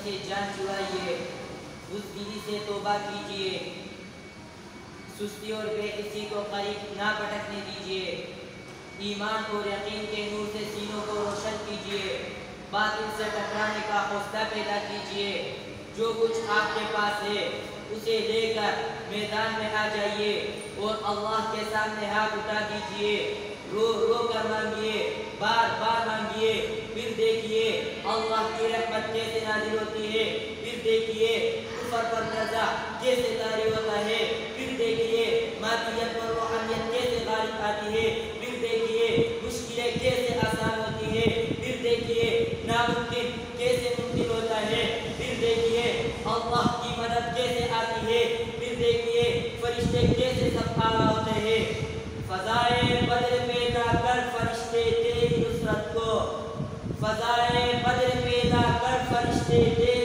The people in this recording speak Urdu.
سے جان چھڑائیے، بزدلی سے توبہ کیجیے، سستی اور بے حسی کو قریب نہ پٹکنے دیجیے، ایمان اور یقین کے نور سے سینوں کو روشن کیجیے، باطل سے ٹکرانے کا حوصلہ پیدا کیجیے، جو کچھ آپ کے پاس ہے اسے لے کر میدان میں آ جائیے اور اللہ کے سامنے ہاتھ اٹھا دیجیے، رو رو کر مانگیے، بار بار مانگیے، پھر دیکھیے اللہ کی رحمت کیسے نازل ہوتی ہے، پھر دیکھیے کفر پر قرضہ کیسے طاری ہوتا ہے، پھر دیکھیے مادیت پر روحانیت کیسے غالب آتی ہے، پھر دیکھیے مشکلیں کیسے آسان ہوتی ہے، پھر دیکھیے ناممکن کیسے ممکن ہوتا ہے، پھر دیکھیے اللہ کی مدد کیسے آتی ہے، پھر دیکھیے فرشتے کیسے سب آگاہ ہوتے ہیں۔ فضائے بدر پیدا کر فرشتے تیری نصرت کو، فضائے بدر پیدا کر فرشتے تیری